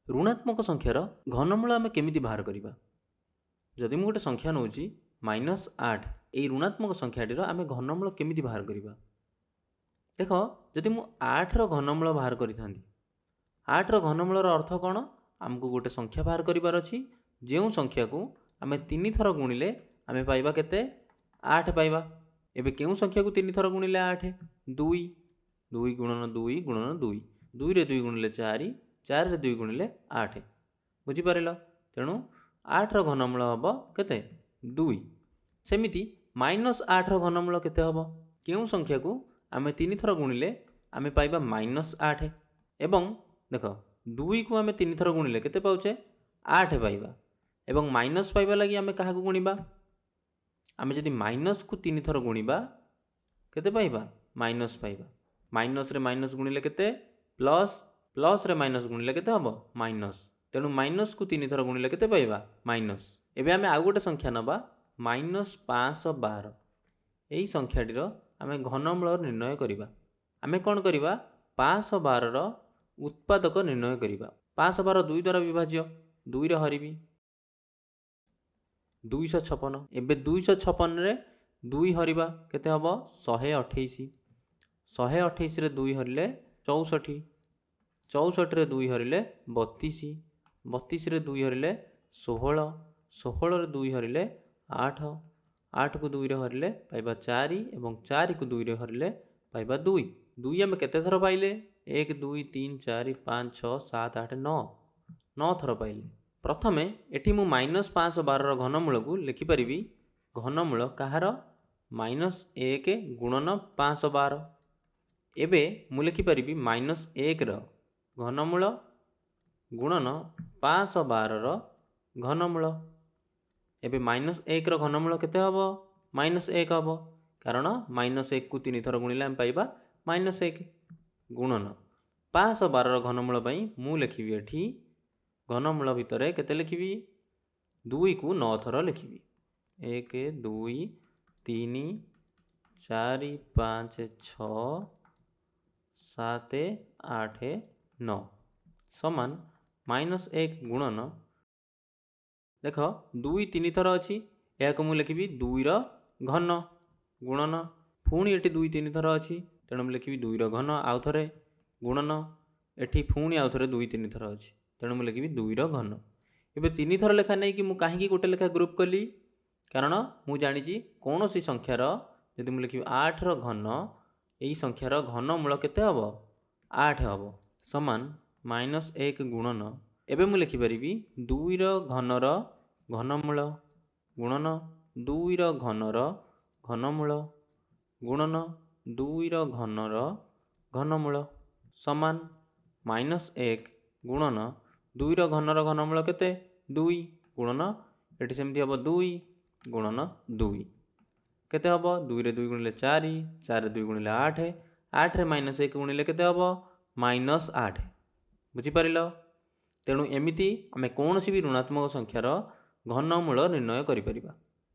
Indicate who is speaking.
Speaker 1: ऋणात्मक संख्यार घनमूल आम केमी बाहर करवा जदि मुझे गोटे संख्या नौ -8 यही ऋणात्मक संख्याटीर आम घनमूल केमी बाहर करवा देख जदि मु 8 घनमूल बाहर करी 8 घनमूलर अर्थ कौन आमको गोटे संख्या बाहर करार अच्छी जो संख्या को आम 3 थर गुणिले आम पाइबा केते 8 पाइबा एबे केउ संख्या को 3 थर गुणिले 8 2 2 गुणन 2 गुणन 2 2 रे 2 गुणिले 4 4 रे 2 गुणिले 8 बुझिपार तेणु 8 घनमूल हम केते 2 सेमिति -8 घनमूल केते हम केउ संख्या को आम 3 थर गुणिले आम पाइबा -8 एवं देख 2 को आम 3 थर गुणिले केते पाउचे 8 पाइबा एवं माइनस पाइबा लगी आम क्या गुणिबा आम जदि माइनस को 3 थर गुणिबा केते पाइबा माइनस पाइबा माइनस रे माइनस गुणिले केते प्लस प्लस रे माइनस गुणिले केते हबो माइनस तेणु माइनस को 3 थर गुणिले केते पाइबा माइनस एबे आम आउ गोटे संख्या नबा -512 यही संख्याटीर आम घनमूल निर्णय करिबा आम कौन करिबा 512 उत्पादक निर्णय करिबा 512 2 द्वारा विभाज्य 2 रे हरिबी 256 एबे 256 रे 2 हरिबा केते हबो 128 128 रे 2 हरिले 64 64 रे 2 हरिले 32 32 रे 2 हरिले 16 16 रे 2 हरिले 8 8 को 2 रे हरिले पाइबा 4 एवं 4 को 2 रे हरिले पाइबा 2 2 आम केते थर पाइले 1 2 3 4 5 6 7 8 9 9 थर पाइले प्रथमे एठी मु -512 घनमूल को लिखिपारि घनमूल कहार -1 गुणन 512 एबे मु लिखिपारि -1 घनमूल गुणन 512 घनमूल एबे -1 घनमूल केते हबो -1 हबो कारण -1 को 3 थर गुणिले हम पाइबा -1 गुणन 512 घनमूल पई मु लिखिबि एठी घनमूल भितर केते लिखिबि 2 को 9 थर लिखिबि 1 2 3 4 5 6 7 8 9 समान -1 गुणन देख 2 3 थर अच्छी यह मुझे लिखी 2 घन गुणन पुणी ये 2 3 थर अच्छी तेणु मुझे लिखी 2 घन आउ थे गुणन एटी पुणी आउ थे 2 3 थर अच्छी तेणु मुझे लिखी 2 घन एवं 3 थर लेखा नहीं कि मुझे कहीं गोटे लेखा ग्रुप कली कारण मुझे जानी कौन सी संख्यार जब मुझे लिखी 8 घन यही संख्यार घनमूल केते हम 8 हम समान -1 गुणन एवं मुझे लिखिपारि 2 घनर घनमूल गुणन 2 घनर घनमूल गुणन 2 घनर घनमूल समान -1 गुणन 2 घनर घनमूल केते 2 गुणन ये सेमती हम 2 गुणन 2 केते हम 2 रे 2 गुणिले 4 4 रे 2 गुणिले 8 8 रे -1 गुणिले केते हम -8 बुझिपार तेणु एमिति आम कौन भी ऋणात्मक संख्यार घनमूल निर्णय करिपरिबा।